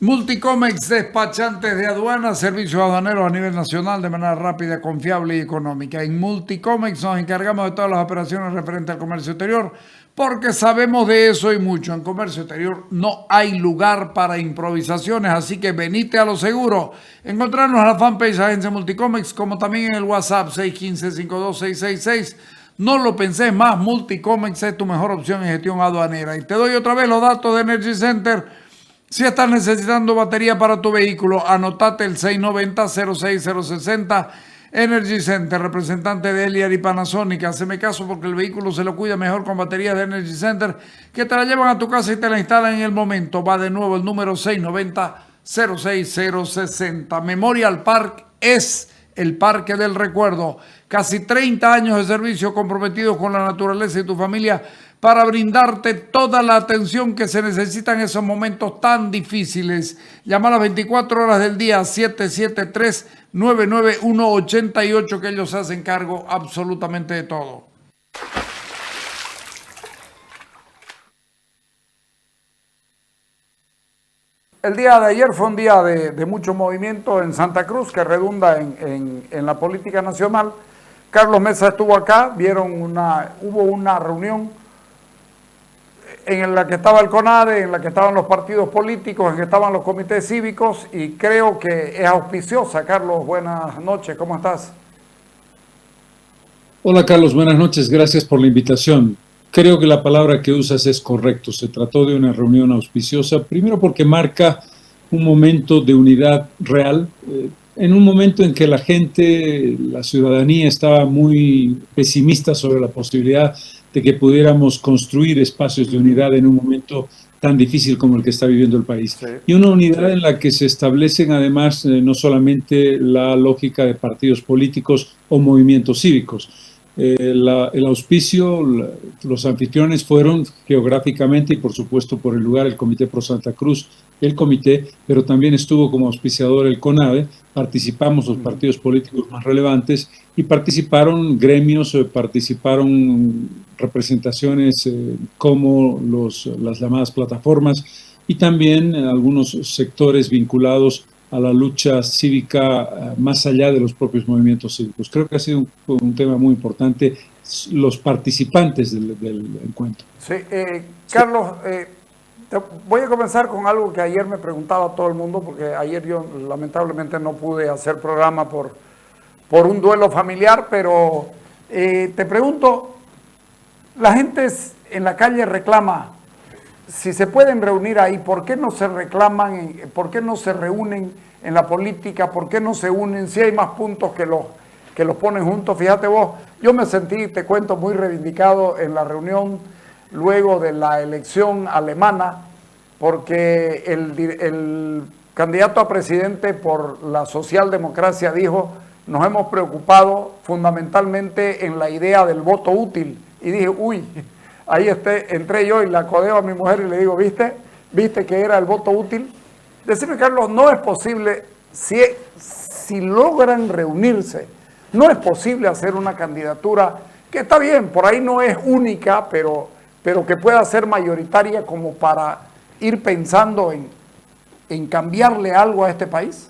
Multicomex, despachantes de aduanas, servicios aduaneros a nivel nacional de manera rápida, confiable y económica. En Multicomex nos encargamos de todas las operaciones referentes al comercio exterior porque sabemos de eso y mucho. En comercio exterior no hay lugar para improvisaciones, así que venite a lo seguro. Encontrarnos en la fanpage Agencia Multicomex como también en el WhatsApp 615-52666. No lo pensés más, Multicomex es tu mejor opción en gestión aduanera. Y te doy otra vez los datos de Energy Center. Si estás necesitando batería para tu vehículo, anotate el 690-06060. Energy Center, representante de Eliar y Panasonic. Haceme caso porque el vehículo se lo cuida mejor con baterías de Energy Center, que te la llevan a tu casa y te la instalan en el momento. Va de nuevo el número 690-06060. Memorial Park es el parque del recuerdo. Casi 30 años de servicio comprometidos con la naturaleza y tu familia para brindarte toda la atención que se necesita en esos momentos tan difíciles. Llama a las 24 horas del día 773-99188, que ellos se hacen cargo absolutamente de todo. El día de ayer fue un día de mucho movimiento en Santa Cruz, que redunda en la política nacional. Carlos Mesa estuvo acá, hubo una reunión en la que estaba el CONADE, en la que estaban los partidos políticos, en que estaban los comités cívicos, y creo que es auspiciosa. Carlos, buenas noches, ¿cómo estás? Hola Carlos, buenas noches, gracias por la invitación. Creo que la palabra que usas es correcto, se trató de una reunión auspiciosa, primero porque marca un momento de unidad real, en un momento en que la gente, la ciudadanía estaba muy pesimista sobre la posibilidad de que pudiéramos construir espacios de unidad en un momento tan difícil como el que está viviendo el país. Sí. Y una unidad en la que se establecen además no solamente la lógica de partidos políticos o movimientos cívicos. El auspicio, los anfitriones fueron geográficamente y por supuesto por el lugar el Comité Pro Santa Cruz, el comité, pero también estuvo como auspiciador el CONADE, participamos los partidos políticos más relevantes y participaron gremios, participaron representaciones como las llamadas plataformas y también algunos sectores vinculados a la lucha cívica más allá de los propios movimientos cívicos. Creo que ha sido un tema muy importante los participantes del encuentro. Sí, Carlos, voy a comenzar con algo que ayer me preguntaba todo el mundo, porque ayer yo lamentablemente no pude hacer programa por un duelo familiar, pero te pregunto, la gente en la calle reclama, si se pueden reunir ahí, ¿por qué no se reclaman, por qué no se reúnen en la política, por qué no se unen, si hay más puntos que los ponen juntos? Fíjate vos, yo me sentí, te cuento, muy reivindicado en la reunión luego de la elección alemana, porque el candidato a presidente por la socialdemocracia dijo, nos hemos preocupado fundamentalmente en la idea del voto útil, y dije, uy, ahí entré yo y la codeo a mi mujer y le digo, ¿viste que era el voto útil? Decime, Carlos, no es posible, si logran reunirse, no es posible hacer una candidatura que está bien, por ahí no es única, pero que pueda ser mayoritaria como para ir pensando en cambiarle algo a este país.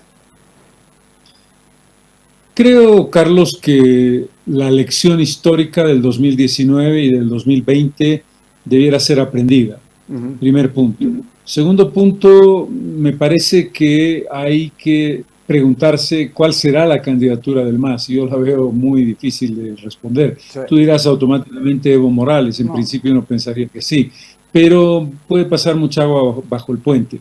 Creo, Carlos, que la lección histórica del 2019 y del 2020 debiera ser aprendida. Primer punto. Segundo punto, me parece que hay que preguntarse cuál será la candidatura del MAS. Yo la veo muy difícil de responder. Sí. Tú dirás automáticamente Evo Morales. En principio uno pensaría que sí, pero puede pasar mucha agua bajo el puente.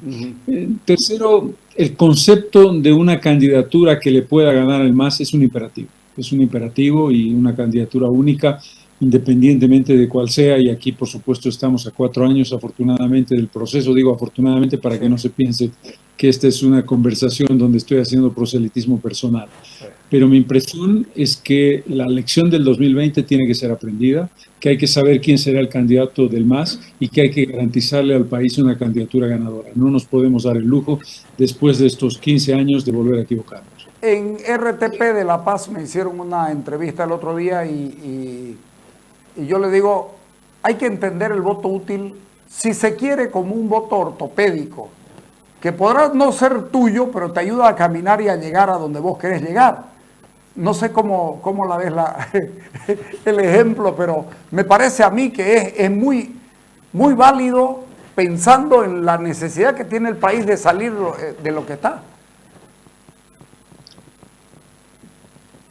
Tercero, el concepto de una candidatura que le pueda ganar el MAS es un imperativo. Es un imperativo y una candidatura única, independientemente de cuál sea, y aquí por supuesto estamos a 4 años afortunadamente del proceso, digo afortunadamente para que no se piense que esta es una conversación donde estoy haciendo proselitismo personal, pero mi impresión es que la elección del 2020 tiene que ser aprendida, que hay que saber quién será el candidato del MAS y que hay que garantizarle al país una candidatura ganadora. No nos podemos dar el lujo después de estos 15 años de volver a equivocarnos. En RTP de La Paz me hicieron una entrevista el otro día y yo le digo, hay que entender el voto útil, si se quiere, como un voto ortopédico, que podrá no ser tuyo, pero te ayuda a caminar y a llegar a donde vos querés llegar. No sé cómo la ves el ejemplo, pero me parece a mí que es muy, muy válido pensando en la necesidad que tiene el país de salir de lo que está.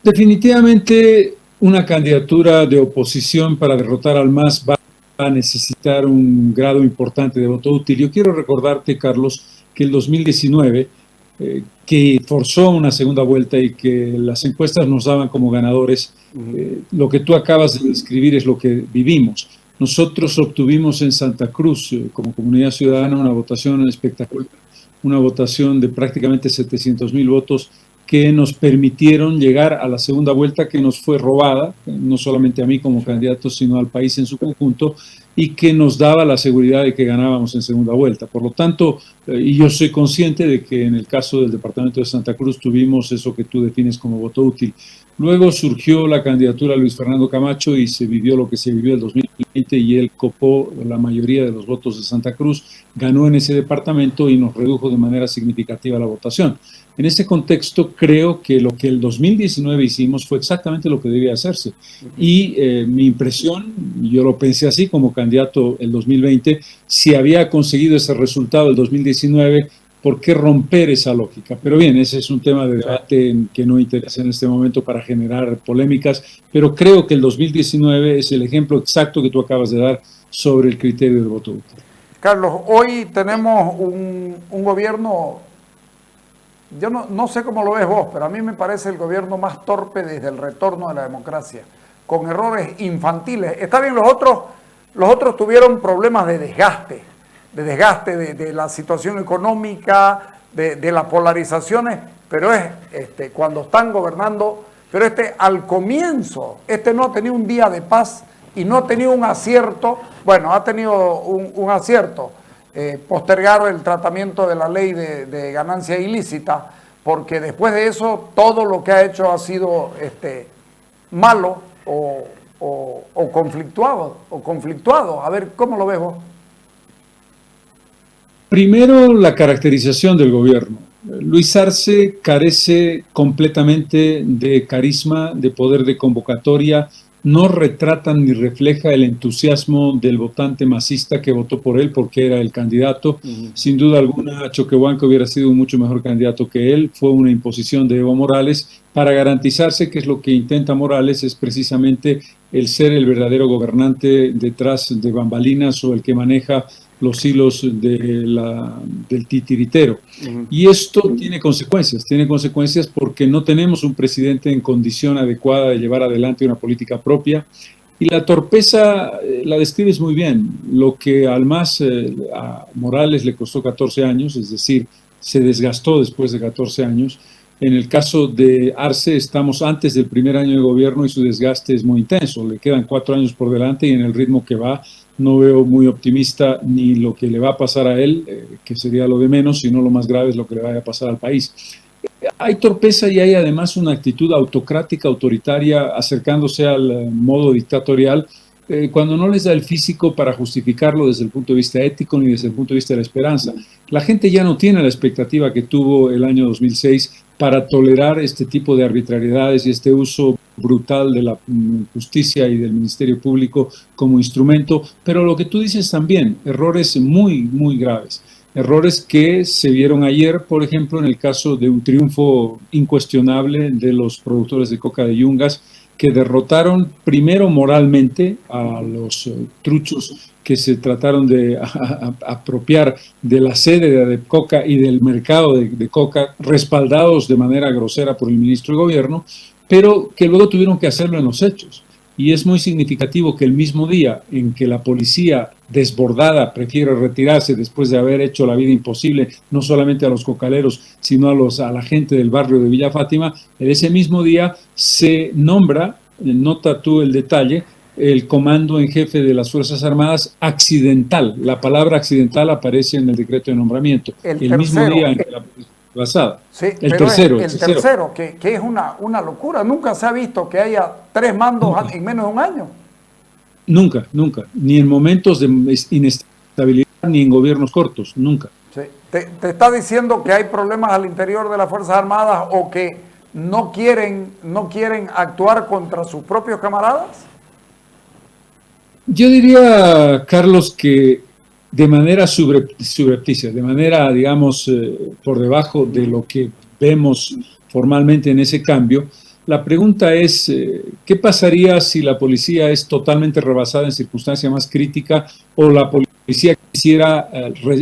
Definitivamente una candidatura de oposición para derrotar al MAS va a necesitar un grado importante de voto útil. Yo quiero recordarte, Carlos, que el 2019, que forzó una segunda vuelta y que las encuestas nos daban como ganadores, lo que tú acabas de describir es lo que vivimos. Nosotros obtuvimos en Santa Cruz, como comunidad ciudadana, una votación espectacular, una votación de prácticamente 700,000 votos que nos permitieron llegar a la segunda vuelta, que nos fue robada, no solamente a mí como candidato, sino al país en su conjunto, y que nos daba la seguridad de que ganábamos en segunda vuelta. Por lo tanto, y yo soy consciente de que en el caso del departamento de Santa Cruz tuvimos eso que tú defines como voto útil. Luego surgió la candidatura de Luis Fernando Camacho y se vivió lo que se vivió el 2020 y él copó la mayoría de los votos de Santa Cruz, ganó en ese departamento y nos redujo de manera significativa la votación. En ese contexto, creo que lo que el 2019 hicimos fue exactamente lo que debía hacerse. Y mi impresión, yo lo pensé así como candidato el 2020, si había conseguido ese resultado el 2019, ¿por qué romper esa lógica? Pero bien, ese es un tema de debate que no interesa en este momento para generar polémicas, pero creo que el 2019 es el ejemplo exacto que tú acabas de dar sobre el criterio del voto útil. Carlos, hoy tenemos un gobierno, yo no sé cómo lo ves vos, pero a mí me parece el gobierno más torpe desde el retorno de la democracia, con errores infantiles. Está bien, los otros tuvieron problemas de desgaste de la situación económica, de las polarizaciones, pero cuando están gobernando, pero al comienzo, no ha tenido un día de paz y no ha tenido un acierto, bueno, ha tenido un acierto, postergar el tratamiento de la ley de ganancia ilícita, porque después de eso todo lo que ha hecho ha sido malo o conflictuado. A ver, ¿cómo lo ves vos? Primero, la caracterización del gobierno. Luis Arce carece completamente de carisma, de poder de convocatoria, no retrata ni refleja el entusiasmo del votante masista que votó por él porque era el candidato. Sin duda alguna, Choquehuanca hubiera sido un mucho mejor candidato que él. Fue una imposición de Evo Morales para garantizarse que es lo que intenta Morales, es precisamente el ser el verdadero gobernante detrás de bambalinas o el que maneja los hilos del titiritero. Y esto tiene consecuencias porque no tenemos un presidente en condición adecuada de llevar adelante una política propia. Y la torpeza la describes muy bien. Lo que al MAS a Morales le costó 14 años, es decir, se desgastó después de 14 años. En el caso de Arce estamos antes del primer año de gobierno y su desgaste es muy intenso. Le quedan 4 años por delante y en el ritmo que va no veo muy optimista ni lo que le va a pasar a él, que sería lo de menos, sino lo más grave es lo que le vaya a pasar al país. Hay torpeza y hay además una actitud autocrática, autoritaria, acercándose al modo dictatorial, cuando no les da el físico para justificarlo desde el punto de vista ético ni desde el punto de vista de la esperanza. La gente ya no tiene la expectativa que tuvo el año 2006 para tolerar este tipo de arbitrariedades y este uso brutal de la justicia y del Ministerio Público como instrumento, pero lo que tú dices también, errores muy, muy graves. Errores que se vieron ayer, por ejemplo, en el caso de un triunfo incuestionable de los productores de coca de Yungas, que derrotaron primero moralmente a los truchos que se trataron de apropiar de la sede de ADEPCOCA y del mercado de coca, respaldados de manera grosera por el ministro de Gobierno, pero que luego tuvieron que hacerlo en los hechos. Y es muy significativo que el mismo día en que la policía desbordada prefiere retirarse después de haber hecho la vida imposible, no solamente a los cocaleros, sino a la gente del barrio de Villa Fátima, en ese mismo día se nombra, nota tú el detalle, el comando en jefe de las Fuerzas Armadas accidental. La palabra accidental aparece en el decreto de nombramiento. El mismo día en que la pasada. Sí, el tercero, que es una locura. Nunca se ha visto que haya 3 mandos en menos de un año. Nunca, ni en momentos de inestabilidad ni en gobiernos cortos, nunca. Sí. ¿Te está diciendo que hay problemas al interior de las Fuerzas Armadas o que no quieren actuar contra sus propios camaradas? Yo diría, Carlos, que de manera subrepticia, de manera, digamos, por debajo de lo que vemos formalmente en ese cambio, la pregunta es, ¿qué pasaría si la policía es totalmente rebasada en circunstancia más crítica o la policía quisiera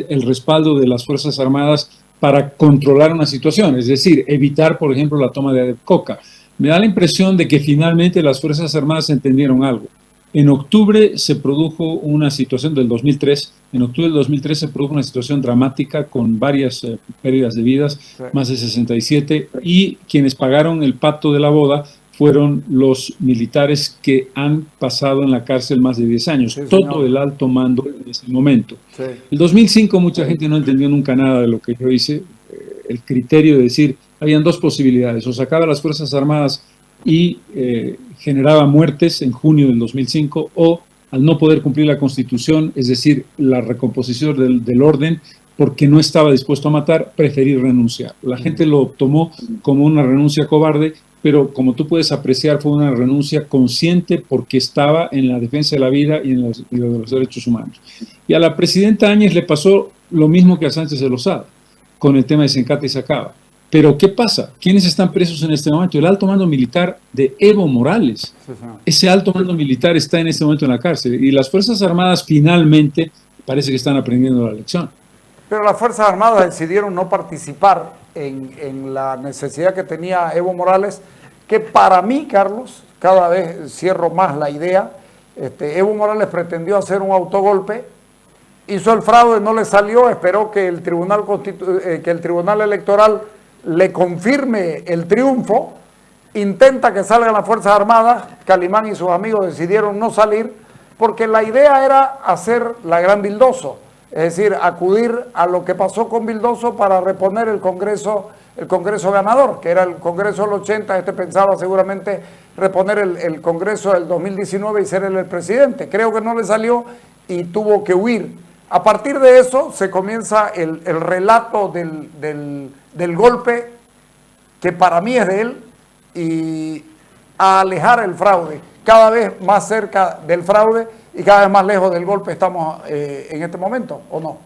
el respaldo de las Fuerzas Armadas para controlar una situación? Es decir, evitar, por ejemplo, la toma de coca. Me da la impresión de que finalmente las Fuerzas Armadas entendieron algo. En octubre se produjo una situación del 2003, en octubre del 2003 se produjo una situación dramática con varias pérdidas de vidas, sí, más de 67, y quienes pagaron el pato de la boda fueron los militares que han pasado en la cárcel más de 10 años, sí, todo el alto mando en ese momento. Sí. El 2005 mucha gente no entendió nunca nada de lo que yo hice, el criterio de decir, habían dos posibilidades, o sacaba a las Fuerzas Armadas y generaba muertes en junio del 2005, o al no poder cumplir la Constitución, es decir, la recomposición del orden, porque no estaba dispuesto a matar, preferir renunciar. La gente lo tomó como una renuncia cobarde, pero como tú puedes apreciar, fue una renuncia consciente porque estaba en la defensa de la vida y en de los derechos humanos. Y a la presidenta Áñez le pasó lo mismo que a Sánchez de Lozada, con el tema de Sencata y Sacaba. Pero ¿qué pasa? ¿Quiénes están presos en este momento? El alto mando militar de Evo Morales. Sí, sí. Ese alto mando militar está en este momento en la cárcel. Y las Fuerzas Armadas finalmente parece que están aprendiendo la lección. Pero las Fuerzas Armadas decidieron no participar en la necesidad que tenía Evo Morales, que para mí, Carlos, cada vez cierro más la idea, Evo Morales pretendió hacer un autogolpe, hizo el fraude, no le salió, esperó que el Tribunal Electoral le confirme el triunfo, intenta que salgan las Fuerzas Armadas, Calimán y sus amigos decidieron no salir, porque la idea era hacer la gran Bildoso, es decir, acudir a lo que pasó con Bildoso para reponer el Congreso ganador, que era el Congreso del 80, pensaba seguramente reponer el Congreso del 2019 y ser él el presidente. Creo que no le salió y tuvo que huir. A partir de eso se comienza el relato del golpe, que para mí es de él, y a alejar el fraude, cada vez más cerca del fraude y cada vez más lejos del golpe estamos en este momento, ¿o no?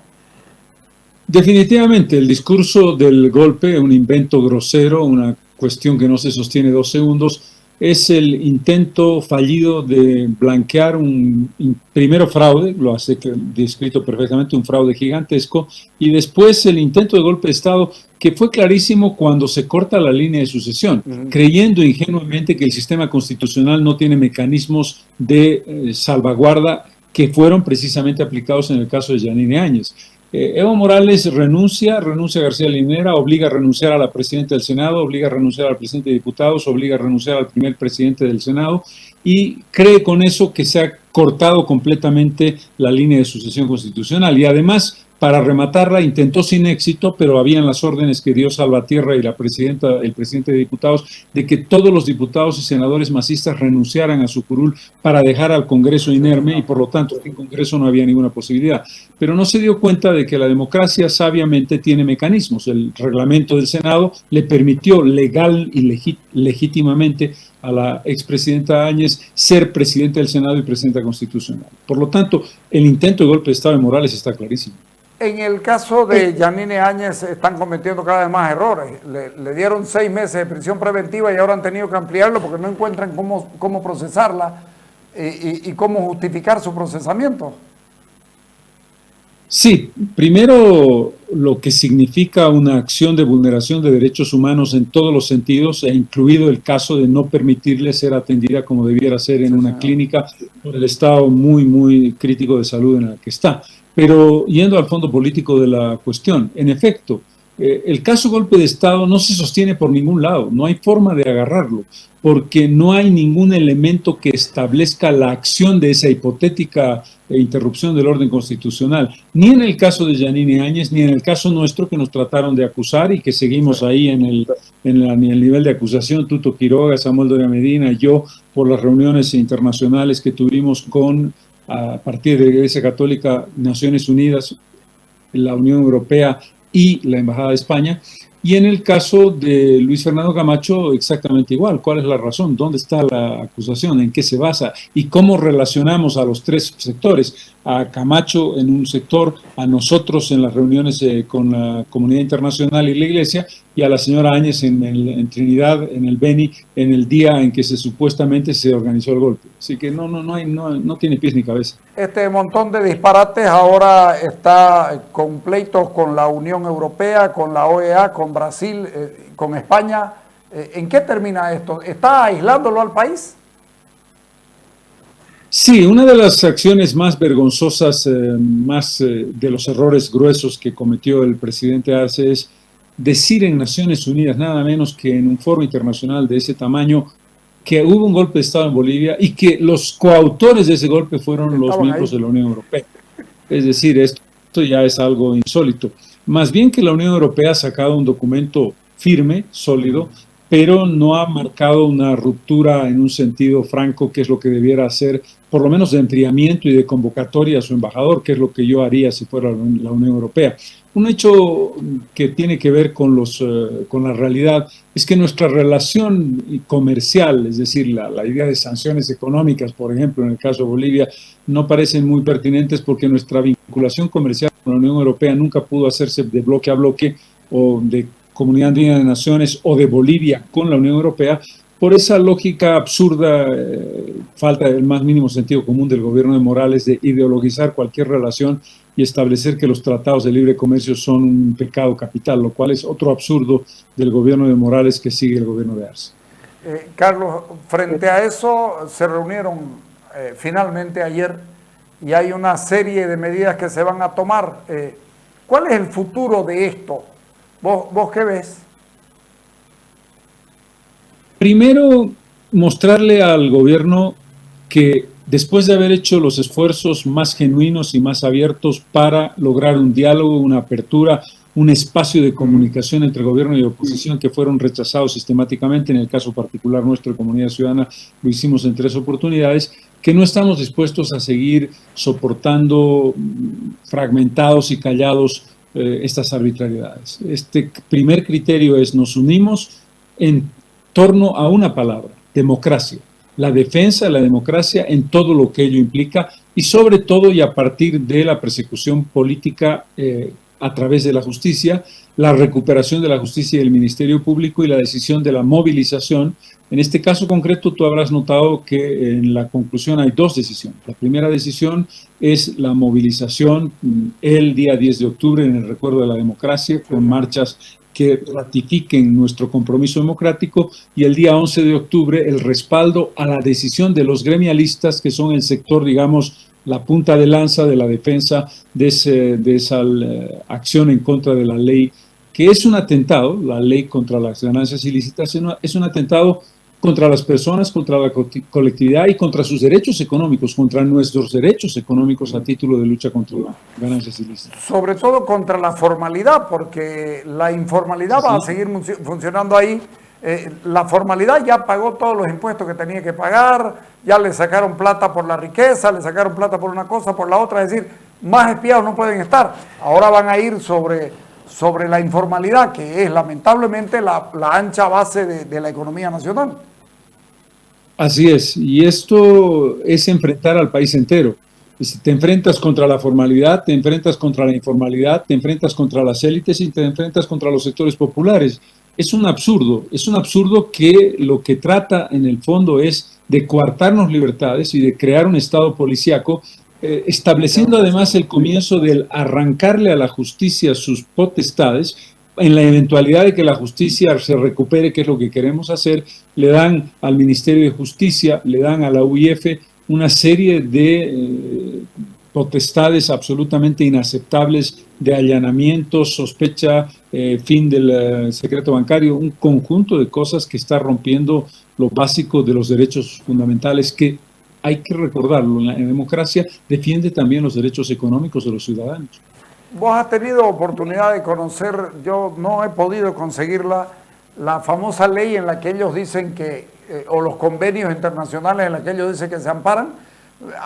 Definitivamente, el discurso del golpe, un invento grosero, una cuestión que no se sostiene 2 segundos, es el intento fallido de blanquear un primero fraude, lo hace descrito perfectamente, un fraude gigantesco, y después el intento de golpe de Estado, que fue clarísimo cuando se corta la línea de sucesión, creyendo ingenuamente que el sistema constitucional no tiene mecanismos de salvaguarda que fueron precisamente aplicados en el caso de Yanine Áñez. Evo Morales renuncia a García Linera, obliga a renunciar a la presidenta del Senado, obliga a renunciar al presidente de diputados, obliga a renunciar al primer presidente del Senado y cree con eso que se ha cortado completamente la línea de sucesión constitucional. Y además, para rematarla, intentó sin éxito, pero habían las órdenes que dio Salvatierra y el presidente de diputados, de que todos los diputados y senadores masistas renunciaran a su curul para dejar al Congreso inerme y por lo tanto en el Congreso no había ninguna posibilidad. Pero no se dio cuenta de que la democracia sabiamente tiene mecanismos. El reglamento del Senado le permitió legal y legítimamente a la expresidenta Áñez ser presidenta del Senado y presidenta constitucional. Por lo tanto, el intento de golpe de Estado de Morales está clarísimo. En el caso de Yanine Áñez están cometiendo cada vez más errores. Le dieron 6 meses de prisión preventiva y ahora han tenido que ampliarlo porque no encuentran cómo procesarla y cómo justificar su procesamiento. Sí, primero lo que significa una acción de vulneración de derechos humanos en todos los sentidos, e incluido el caso de no permitirle ser atendida como debiera ser en una clínica por el estado muy crítico de salud en el que está. Pero yendo al fondo político de la cuestión, en efecto, el caso golpe de Estado no se sostiene por ningún lado, no hay forma de agarrarlo, porque no hay ningún elemento que establezca la acción de esa hipotética interrupción del orden constitucional, ni en el caso de Yanine Áñez, ni en el caso nuestro que nos trataron de acusar y que seguimos ahí en el nivel de acusación, Tuto Quiroga, Samuel Doria Medina, yo, por las reuniones internacionales que tuvimos con a partir de la Iglesia Católica, Naciones Unidas, la Unión Europea y la Embajada de España. Y en el caso de Luis Fernando Camacho, exactamente igual. ¿Cuál es la razón? ¿Dónde está la acusación? ¿En qué se basa? ¿Y cómo relacionamos a los tres sectores? A Camacho en un sector, a nosotros en las reuniones con la comunidad internacional y la Iglesia, y a la señora Áñez en Trinidad, en el Beni, en el día en que supuestamente se organizó el golpe. Así que no tiene pies ni cabeza. Este montón de disparates ahora está con pleitos con la Unión Europea, con la OEA, con Brasil, con España. ¿En qué termina esto? ¿Está aislándolo al país? Sí, una de las acciones más vergonzosas, de los errores gruesos que cometió el presidente Arce es decir en Naciones Unidas, nada menos que en un foro internacional de ese tamaño, que hubo un golpe de Estado en Bolivia y que los coautores de ese golpe fueron los miembros de la Unión Europea. Es decir, esto ya es algo insólito. Más bien que la Unión Europea ha sacado un documento firme, sólido, pero no ha marcado una ruptura en un sentido franco, que es lo que debiera hacer, por lo menos de enfriamiento y de convocatoria a su embajador, que es lo que yo haría si fuera la Unión Europea. Un hecho que tiene que ver con la realidad es que nuestra relación comercial, es decir, la idea de sanciones económicas, por ejemplo, en el caso de Bolivia, no parecen muy pertinentes porque nuestra vinculación comercial con la Unión Europea nunca pudo hacerse de bloque a bloque o de Comunidad Andina de Naciones o de Bolivia con la Unión Europea, por esa lógica absurda, falta del más mínimo sentido común del gobierno de Morales de ideologizar cualquier relación y establecer que los tratados de libre comercio son un pecado capital, lo cual es otro absurdo del gobierno de Morales que sigue el gobierno de Arce. Carlos, frente a eso se reunieron finalmente ayer y hay una serie de medidas que se van a tomar. ¿Cuál es el futuro de esto? ¿Vos qué ves? Primero, mostrarle al gobierno que después de haber hecho los esfuerzos más genuinos y más abiertos para lograr un diálogo, una apertura, un espacio de comunicación entre gobierno y oposición que fueron rechazados sistemáticamente, en el caso particular nuestro de Comunidad Ciudadana lo hicimos en 3 oportunidades, que no estamos dispuestos a seguir soportando fragmentados y callados estas arbitrariedades. Este primer criterio es: nos unimos en torno a una palabra: democracia. La defensa de la democracia en todo lo que ello implica y sobre todo y a partir de la persecución política a través de la justicia, la recuperación de la justicia y del Ministerio Público y la decisión de la movilización. En este caso concreto, tú habrás notado que en la conclusión hay 2 decisiones. La primera decisión es la movilización el día 10 de octubre en el recuerdo de la democracia, con marchas que ratifiquen nuestro compromiso democrático, y el día 11 de octubre el respaldo a la decisión de los gremialistas, que son el sector, digamos, la punta de lanza de la defensa de esa acción en contra de la ley, que es un atentado. La ley contra las ganancias ilícitas es un atentado contra las personas, contra la colectividad y contra sus derechos económicos, contra nuestros derechos económicos a título de lucha contra las ganancias ilícitas. Sobre todo contra la formalidad, porque la informalidad va a seguir funcionando ahí. La formalidad ya pagó todos los impuestos que tenía que pagar, ya le sacaron plata por la riqueza, le sacaron plata por una cosa, por la otra, es decir, más espiados no pueden estar. Ahora van a ir sobre la informalidad, que es lamentablemente la ancha base de la economía nacional. Así es, y esto es enfrentar al país entero. Te enfrentas contra la formalidad, te enfrentas contra la informalidad, te enfrentas contra las élites y te enfrentas contra los sectores populares. Es un absurdo que lo que trata en el fondo es de coartarnos libertades y de crear un Estado policíaco, estableciendo además el comienzo del arrancarle a la justicia sus potestades. En la eventualidad de que la justicia se recupere, que es lo que queremos hacer, le dan al Ministerio de Justicia, le dan a la UIF una serie de potestades absolutamente inaceptables de allanamientos, sospecha, fin del secreto bancario, un conjunto de cosas que está rompiendo lo básico de los derechos fundamentales, que hay que recordarlo, la democracia defiende también los derechos económicos de los ciudadanos. Vos has tenido oportunidad de conocer, yo no he podido conseguirla, la famosa ley en la que ellos dicen que, o los convenios internacionales en la que ellos dicen que se amparan,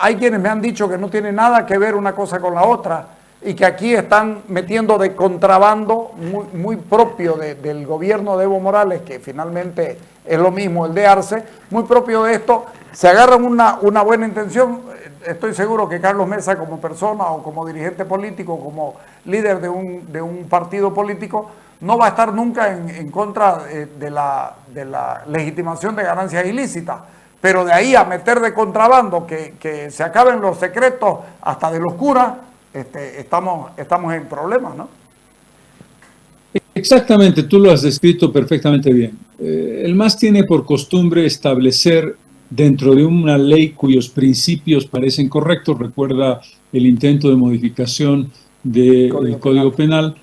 Hay quienes me han dicho que no tiene nada que ver una cosa con la otra y que aquí están metiendo de contrabando muy propio del gobierno de Evo Morales, que finalmente es lo mismo el de Arce, muy propio de esto. Se agarran una buena intención. Estoy seguro que Carlos Mesa, como persona o como dirigente político, como líder de un partido político, no va a estar nunca en contra de la legitimación de ganancias ilícitas. Pero de ahí a meter de contrabando, que se acaben los secretos hasta de los curas, estamos en problemas, ¿no? Exactamente, tú lo has descrito perfectamente bien. El MAS tiene por costumbre establecer dentro de una ley cuyos principios parecen correctos, recuerda el intento de modificación del Código Penal,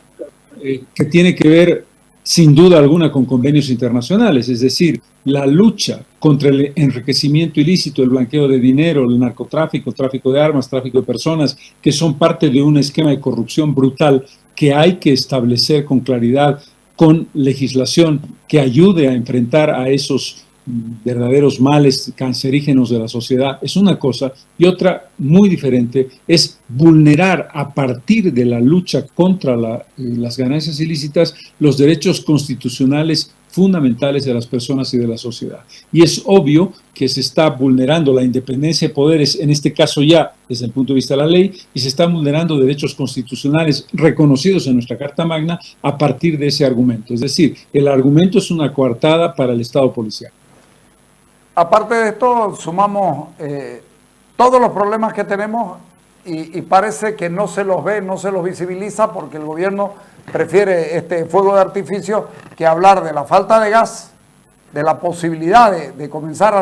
que tiene que ver sin duda alguna con convenios internacionales, es decir, la lucha contra el enriquecimiento ilícito, el blanqueo de dinero, el narcotráfico, tráfico de armas, tráfico de personas, que son parte de un esquema de corrupción brutal que hay que establecer con claridad, con legislación que ayude a enfrentar a esos verdaderos males cancerígenos de la sociedad, es una cosa, y otra muy diferente es vulnerar a partir de la lucha contra las ganancias ilícitas los derechos constitucionales fundamentales de las personas y de la sociedad. Y es obvio que se está vulnerando la independencia de poderes, en este caso ya desde el punto de vista de la ley, y se están vulnerando derechos constitucionales reconocidos en nuestra Carta Magna a partir de ese argumento. Es decir, el argumento es una coartada para el Estado policial. Aparte de esto, sumamos todos los problemas que tenemos y parece que no se los ve, no se los visibiliza porque el gobierno prefiere este fuego de artificio que hablar de la falta de gas, de la posibilidad de comenzar a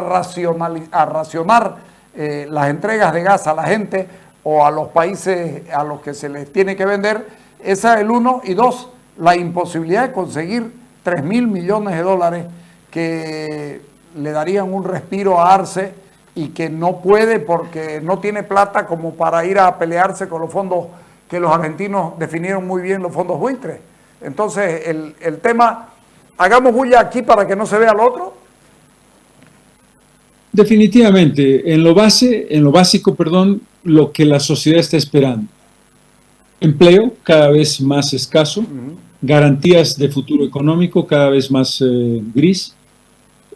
racionar las entregas de gas a la gente o a los países a los que se les tiene que vender. Esa es el uno. Y dos, la imposibilidad de conseguir 3.000 millones de dólares que le darían un respiro a Arce y que no puede porque no tiene plata como para ir a pelearse con los fondos que los argentinos definieron muy bien, los fondos buitres. Entonces, el tema, hagamos bulla aquí para que no se vea lo otro. Definitivamente, en lo básico, lo que la sociedad está esperando. Empleo cada vez más escaso, garantías de futuro económico cada vez más gris,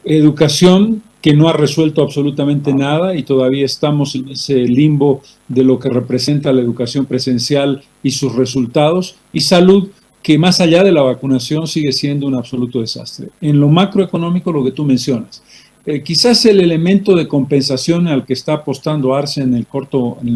educación que no ha resuelto absolutamente nada y todavía estamos en ese limbo de lo que representa la educación presencial y sus resultados, y salud que más allá de la vacunación sigue siendo un absoluto desastre. En lo macroeconómico, lo que tú mencionas, quizás el elemento de compensación al que está apostando Arce en el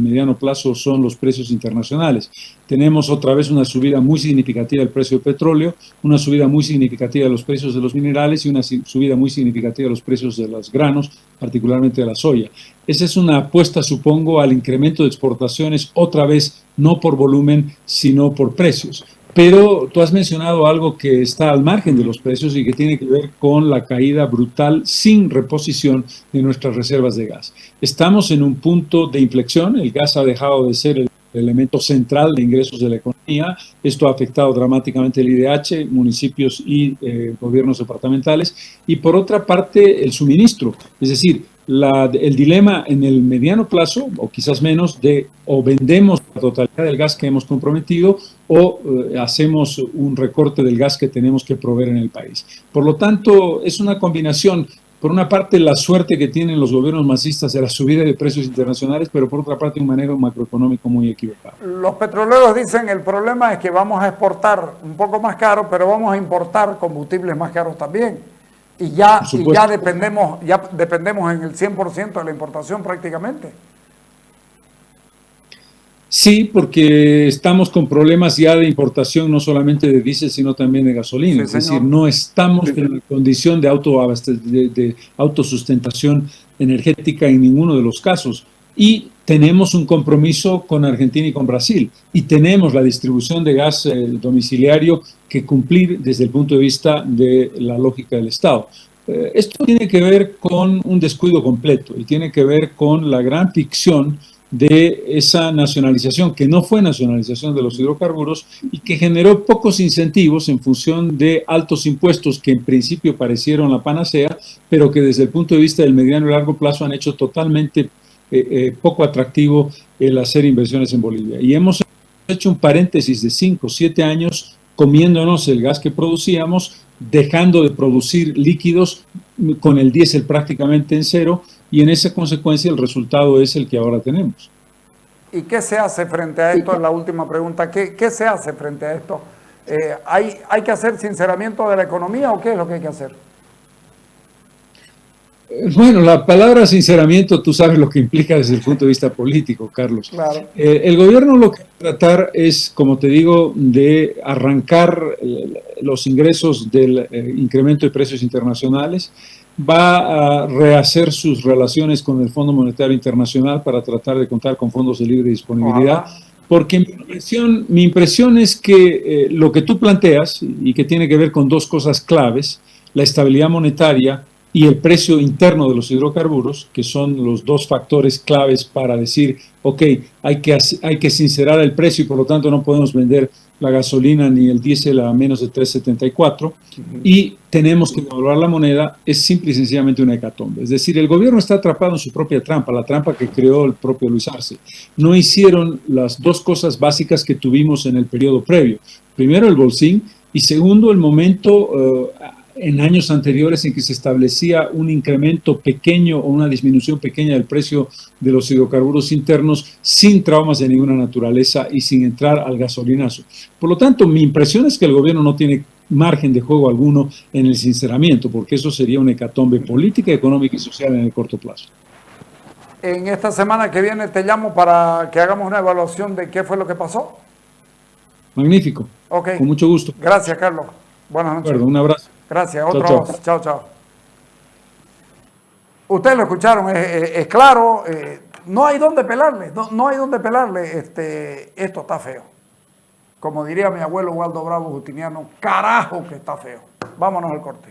mediano plazo son los precios internacionales. Tenemos otra vez una subida muy significativa del precio del petróleo, una subida muy significativa de los precios de los minerales y una subida muy significativa de los precios de los granos, particularmente de la soya. Esa es una apuesta, supongo, al incremento de exportaciones, otra vez no por volumen, sino por precios. Pero tú has mencionado algo que está al margen de los precios y que tiene que ver con la caída brutal sin reposición de nuestras reservas de gas. Estamos en un punto de inflexión, el gas ha dejado de ser el elemento central de ingresos de la economía, esto ha afectado dramáticamente el IDH, municipios y gobiernos departamentales, y por otra parte el suministro, es decir, el dilema en el mediano plazo, o quizás menos, de o vendemos la totalidad del gas que hemos comprometido o hacemos un recorte del gas que tenemos que proveer en el país. Por lo tanto, es una combinación, por una parte la suerte que tienen los gobiernos masistas de la subida de precios internacionales, pero por otra parte un manejo macroeconómico muy equivocado. Los petroleros dicen el problema es que vamos a exportar un poco más caro, pero vamos a importar combustibles más caros también. Y ya dependemos en el 100% de la importación prácticamente. Sí, porque estamos con problemas ya de importación no solamente de diésel, sino también de gasolina. Sí, es decir, no estamos en condición de autosustentación energética en ninguno de los casos. Y tenemos un compromiso con Argentina y con Brasil. Y tenemos la distribución de gas domiciliario que cumplir desde el punto de vista de la lógica del Estado. Esto tiene que ver con un descuido completo y tiene que ver con la gran ficción de esa nacionalización, que no fue nacionalización de los hidrocarburos y que generó pocos incentivos en función de altos impuestos que en principio parecieron la panacea, pero que desde el punto de vista del mediano y largo plazo han hecho totalmente poco atractivo el hacer inversiones en Bolivia. Y hemos hecho un paréntesis de 5 o 7 años comiéndonos el gas que producíamos, dejando de producir líquidos con el diésel prácticamente en cero, y en esa consecuencia el resultado es el que ahora tenemos. ¿Y qué se hace frente a esto? Es la última pregunta. ¿Qué se hace frente a esto? ¿Hay que hacer sinceramiento de la economía o qué es lo que hay que hacer? Bueno, la palabra sinceramiento, tú sabes lo que implica desde el punto de vista político, Carlos. Claro. El gobierno lo que va a tratar es, como te digo, de arrancar los ingresos del incremento de precios internacionales, va a rehacer sus relaciones con el Fondo Monetario Internacional para tratar de contar con fondos de libre disponibilidad. Ajá. Porque mi impresión es que lo que tú planteas, y que tiene que ver con dos cosas claves, la estabilidad monetaria y el precio interno de los hidrocarburos, que son los dos factores claves para decir, ok, hay que sincerar el precio y por lo tanto no podemos vender la gasolina ni el diésel a menos de 3.74 y tenemos que devaluar la moneda, es simple y sencillamente una hecatombe. Es decir, el gobierno está atrapado en su propia trampa, la trampa que creó el propio Luis Arce. No hicieron las dos cosas básicas que tuvimos en el periodo previo. Primero, el bolsín, y segundo, el momento en años anteriores en que se establecía un incremento pequeño o una disminución pequeña del precio de los hidrocarburos internos sin traumas de ninguna naturaleza y sin entrar al gasolinazo. Por lo tanto, mi impresión es que el gobierno no tiene margen de juego alguno en el sinceramiento, porque eso sería una hecatombe política, económica y social en el corto plazo. En esta semana que viene te llamo para que hagamos una evaluación de qué fue lo que pasó. Magnífico. Ok. Con mucho gusto. Gracias, Carlos. Buenas noches. Un abrazo. Gracias. Chao, Otra chao. voz. Chao, chao. Ustedes lo escucharon, es claro. No hay dónde pelarle. No hay dónde pelarle. Esto está feo. Como diría mi abuelo Waldo Bravo Justiniano, carajo que está feo. Vámonos al corte.